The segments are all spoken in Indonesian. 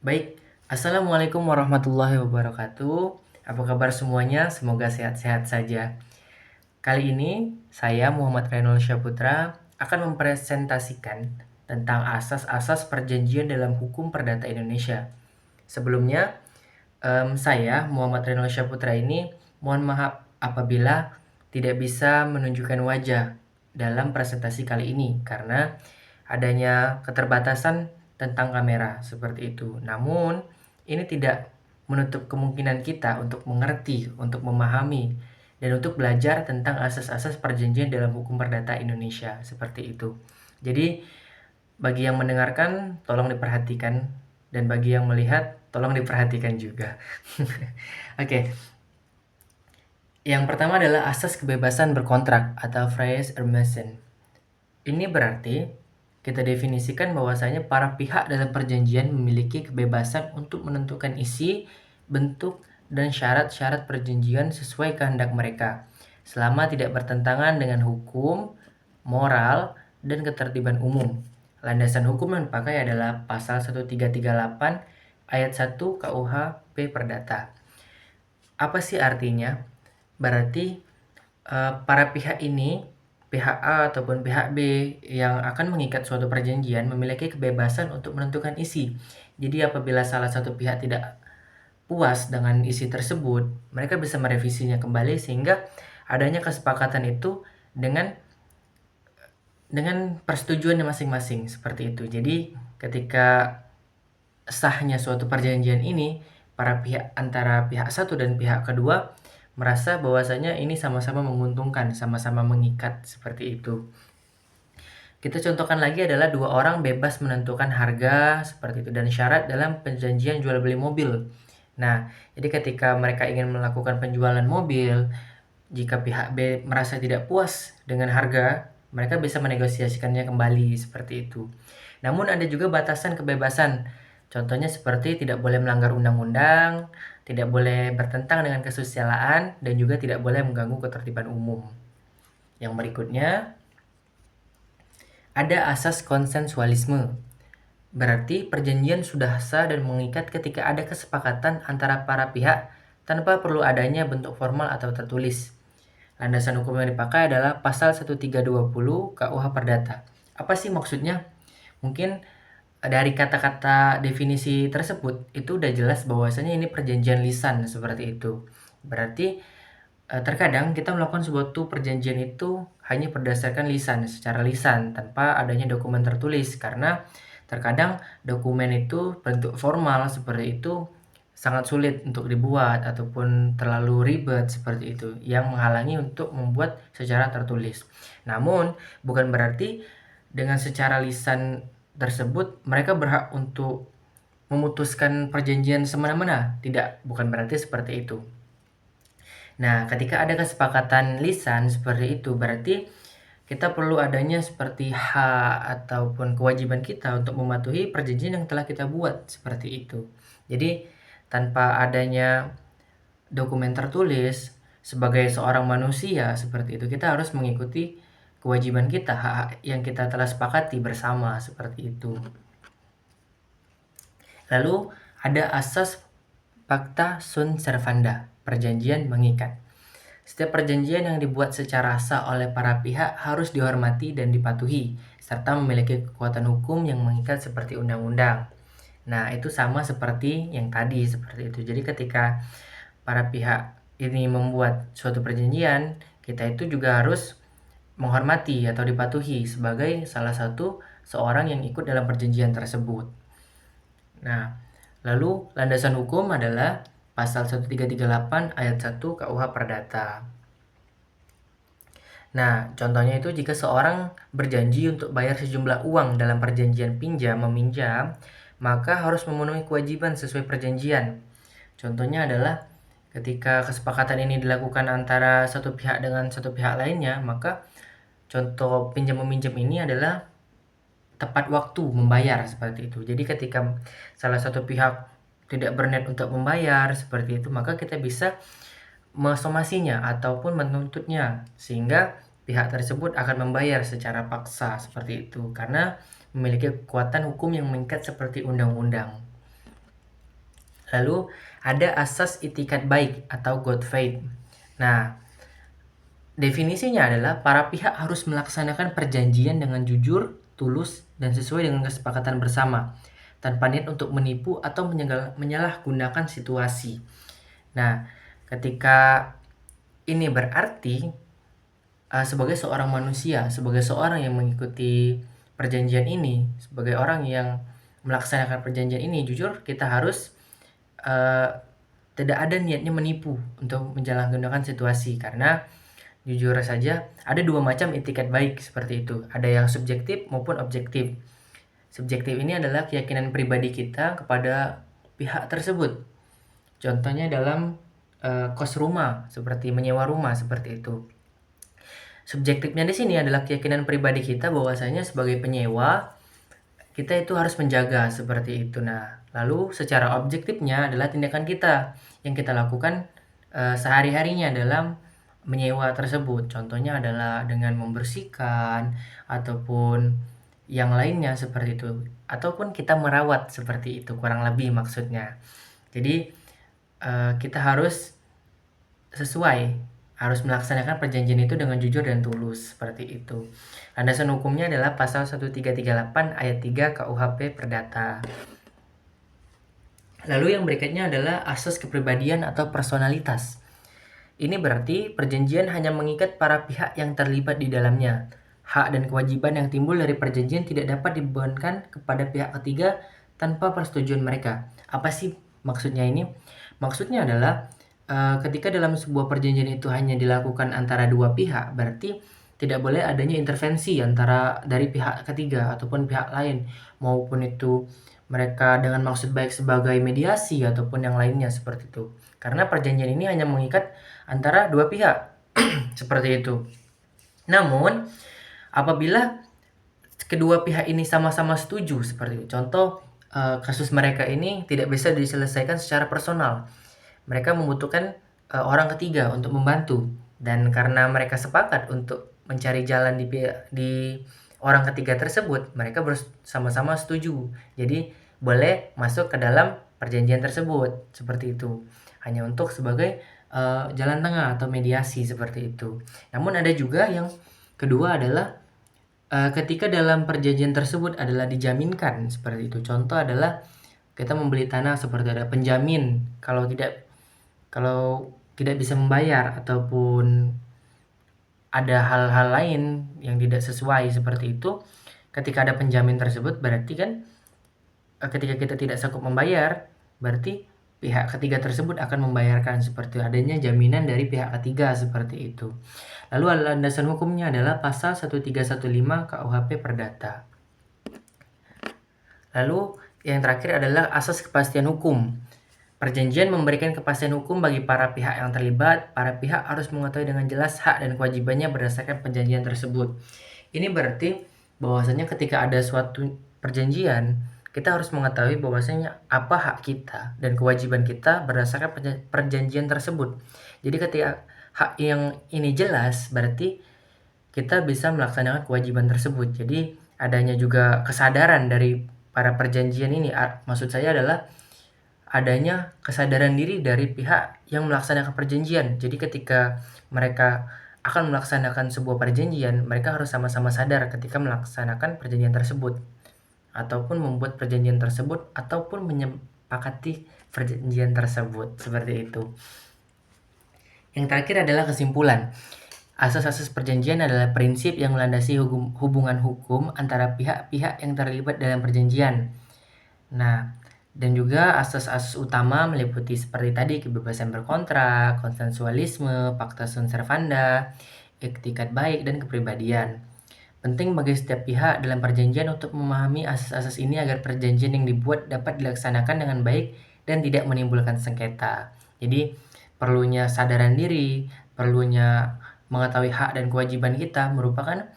Baik, Assalamualaikum warahmatullahi wabarakatuh. Apa kabar semuanya? Semoga sehat-sehat saja. Kali ini, saya Muhammad Renol Syaputra akan mempresentasikan tentang asas-asas perjanjian dalam hukum perdata Indonesia. Sebelumnya, saya Muhammad Renol Syaputra ini mohon maaf apabila tidak bisa menunjukkan wajah dalam presentasi kali ini karena adanya keterbatasan tentang kamera seperti itu. Namun, ini tidak menutup kemungkinan kita untuk mengerti, untuk memahami, dan untuk belajar tentang asas-asas perjanjian dalam hukum perdata Indonesia seperti itu. Jadi, bagi yang mendengarkan, tolong diperhatikan, dan bagi yang melihat, tolong diperhatikan juga. Oke, yang pertama adalah asas kebebasan berkontrak atau vrije ermessen. Ini berarti kita definisikan bahwasanya para pihak dalam perjanjian memiliki kebebasan untuk menentukan isi, bentuk, dan syarat-syarat perjanjian sesuai kehendak mereka, selama tidak bertentangan dengan hukum, moral, dan ketertiban umum. Landasan hukum yang dipakai adalah pasal 1338 ayat 1 KUH P Perdata. Apa sih artinya? Berarti para pihak ini, pihak A ataupun pihak B yang akan mengikat suatu perjanjian memiliki kebebasan untuk menentukan isi. Jadi apabila salah satu pihak tidak puas dengan isi tersebut, mereka bisa merevisinya kembali sehingga adanya kesepakatan itu dengan persetujuan masing-masing seperti itu. Jadi ketika sahnya suatu perjanjian ini, para pihak antara pihak satu dan pihak kedua merasa bahwasanya ini sama-sama menguntungkan, sama-sama mengikat seperti itu. Kita contohkan lagi adalah dua orang bebas menentukan harga seperti itu dan syarat dalam perjanjian jual beli mobil. Nah, jadi ketika mereka ingin melakukan penjualan mobil, jika pihak B merasa tidak puas dengan harga, mereka bisa menegosiasikannya kembali seperti itu. Namun ada juga batasan kebebasan. Contohnya seperti tidak boleh melanggar undang-undang, tidak boleh bertentangan dengan kesusilaan, dan juga tidak boleh mengganggu ketertiban umum. Yang berikutnya, ada asas konsensualisme. Berarti perjanjian sudah sah dan mengikat ketika ada kesepakatan antara para pihak tanpa perlu adanya bentuk formal atau tertulis. Landasan hukum yang dipakai adalah pasal 1320 KUH Perdata. Apa sih maksudnya? Mungkin dari kata-kata definisi tersebut itu udah jelas bahwasanya ini perjanjian lisan seperti itu. Berarti terkadang kita melakukan suatu perjanjian itu hanya berdasarkan lisan, secara lisan tanpa adanya dokumen tertulis karena terkadang dokumen itu bentuk formal seperti itu sangat sulit untuk dibuat ataupun terlalu ribet seperti itu yang menghalangi untuk membuat secara tertulis. Namun bukan berarti dengan secara lisan tersebut mereka berhak untuk memutuskan perjanjian semena-mena. Tidak, bukan berarti seperti itu. Nah, ketika ada kesepakatan lisan seperti itu, berarti kita perlu adanya seperti hak ataupun kewajiban kita untuk mematuhi perjanjian yang telah kita buat seperti itu. Jadi, tanpa adanya dokumen tertulis, sebagai seorang manusia seperti itu, kita harus mengikuti kewajiban kita, hak yang kita telah sepakati bersama seperti itu. Lalu ada asas pacta sunt servanda, perjanjian mengikat. Setiap perjanjian yang dibuat secara sah oleh para pihak harus dihormati dan dipatuhi, serta memiliki kekuatan hukum yang mengikat seperti undang-undang. Nah, itu sama seperti yang tadi, seperti itu. Jadi ketika para pihak ini membuat suatu perjanjian, kita itu juga harus menghormati atau dipatuhi sebagai salah satu seorang yang ikut dalam perjanjian tersebut. Nah, lalu landasan hukum adalah pasal 1338 ayat 1 KUH Perdata. Nah, contohnya itu jika seorang berjanji untuk bayar sejumlah uang dalam perjanjian pinjam-meminjam, maka harus memenuhi kewajiban sesuai perjanjian. Contohnya adalah ketika kesepakatan ini dilakukan antara satu pihak dengan satu pihak lainnya, maka contoh pinjam-meminjam ini adalah tepat waktu membayar seperti itu. Jadi ketika salah satu pihak tidak berniat untuk membayar seperti itu, maka kita bisa mensomasinya ataupun menuntutnya sehingga pihak tersebut akan membayar secara paksa seperti itu karena memiliki kekuatan hukum yang mengikat seperti undang-undang. Lalu ada asas itikat baik atau good faith. Nah, definisinya adalah para pihak harus melaksanakan perjanjian dengan jujur, tulus, dan sesuai dengan kesepakatan bersama, tanpa niat untuk menipu atau menyalahgunakan situasi. Nah, ketika ini berarti sebagai seorang manusia, sebagai seorang yang mengikuti perjanjian ini, sebagai orang yang melaksanakan perjanjian ini, jujur kita harus tidak ada niatnya menipu untuk menyalahgunakan situasi, karena jujur saja ada dua macam itikat baik seperti itu, ada yang subjektif maupun objektif. Subjektif ini adalah keyakinan pribadi kita kepada pihak tersebut. Contohnya dalam kos rumah, seperti menyewa rumah seperti itu. Subjektifnya di sini adalah keyakinan pribadi kita bahwasanya sebagai penyewa kita itu harus menjaga seperti itu. Nah, lalu secara objektifnya adalah tindakan kita yang kita lakukan sehari-harinya dalam menyewa tersebut. Contohnya adalah dengan membersihkan ataupun yang lainnya seperti itu. Ataupun kita merawat seperti itu, kurang lebih maksudnya. Jadi kita harus sesuai, harus melaksanakan perjanjian itu dengan jujur dan tulus seperti itu. Landasan hukumnya adalah pasal 1338 ayat 3 KUHP Perdata. Lalu yang berikutnya adalah asas kepribadian atau personalitas. Ini berarti perjanjian hanya mengikat para pihak yang terlibat di dalamnya. Hak dan kewajiban yang timbul dari perjanjian tidak dapat dibebankan kepada pihak ketiga tanpa persetujuan mereka. Apa sih maksudnya ini? Maksudnya adalah ketika dalam sebuah perjanjian itu hanya dilakukan antara dua pihak, berarti tidak boleh adanya intervensi antara dari pihak ketiga ataupun pihak lain, maupun itu mereka dengan maksud baik sebagai mediasi ataupun yang lainnya seperti itu. Karena perjanjian ini hanya mengikat antara dua pihak seperti itu. Namun, apabila kedua pihak ini sama-sama setuju seperti itu, contoh kasus mereka ini tidak bisa diselesaikan secara personal, mereka membutuhkan orang ketiga untuk membantu, dan karena mereka sepakat untuk mencari jalan di orang ketiga tersebut, mereka bersama-sama setuju, jadi boleh masuk ke dalam perjanjian tersebut seperti itu, hanya untuk sebagai jalan tengah atau mediasi seperti itu. Namun ada juga yang kedua adalah ketika dalam perjanjian tersebut adalah dijaminkan seperti itu. Contoh adalah kita membeli tanah seperti ada penjamin kalau tidak bisa membayar ataupun ada hal-hal lain yang tidak sesuai seperti itu. Ketika ada penjamin tersebut, berarti kan ketika kita tidak sanggup membayar, berarti pihak ketiga tersebut akan membayarkan, seperti adanya jaminan dari pihak ketiga seperti itu. Lalu landasan hukumnya adalah pasal 1315 KUHP Perdata. Lalu yang terakhir adalah asas kepastian hukum. Perjanjian memberikan kepastian hukum bagi para pihak yang terlibat. Para pihak harus mengetahui dengan jelas hak dan kewajibannya berdasarkan perjanjian tersebut. Ini berarti bahwasanya ketika ada suatu perjanjian, kita harus mengetahui bahwasanya apa hak kita dan kewajiban kita berdasarkan perjanjian tersebut. Jadi ketika hak yang ini jelas, berarti kita bisa melaksanakan kewajiban tersebut. Jadi adanya juga kesadaran dari para perjanjian ini. Maksud saya adalah adanya kesadaran diri dari pihak yang melaksanakan perjanjian. Jadi ketika mereka akan melaksanakan sebuah perjanjian, mereka harus sama-sama sadar ketika melaksanakan perjanjian tersebut, ataupun membuat perjanjian tersebut, ataupun menyepakati perjanjian tersebut, seperti itu. Yang terakhir adalah kesimpulan. Asas-asas perjanjian adalah prinsip yang melandasi hubungan hukum antara pihak-pihak yang terlibat dalam perjanjian. Nah, dan juga asas-asas utama meliputi seperti tadi kebebasan berkontrak, konsensualisme, pacta sunt servanda, etikat baik, dan kepribadian. Penting bagi setiap pihak dalam perjanjian untuk memahami asas-asas ini agar perjanjian yang dibuat dapat dilaksanakan dengan baik dan tidak menimbulkan sengketa. Jadi, perlunya sadaran diri, perlunya mengetahui hak dan kewajiban kita merupakan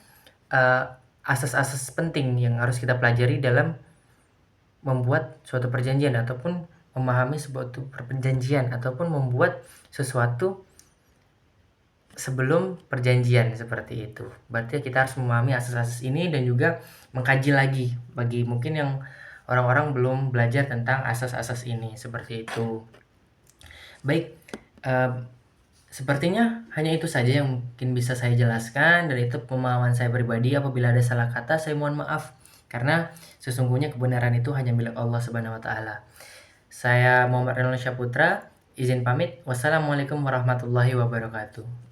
asas-asas penting yang harus kita pelajari dalam membuat suatu perjanjian ataupun memahami suatu perjanjian ataupun membuat sesuatu sebelum perjanjian seperti itu. Berarti kita harus memahami asas-asas ini dan juga mengkaji lagi bagi mungkin yang orang-orang belum belajar tentang asas-asas ini, seperti itu. Baik, sepertinya hanya itu saja yang mungkin bisa saya jelaskan, dan itu pemahaman saya pribadi. Apabila ada salah kata, saya mohon maaf, karena sesungguhnya kebenaran itu hanya milik Allah Subhanahu wa Ta'ala. Saya Muhammad Renal Syaputra, izin pamit. Wassalamualaikum warahmatullahi wabarakatuh.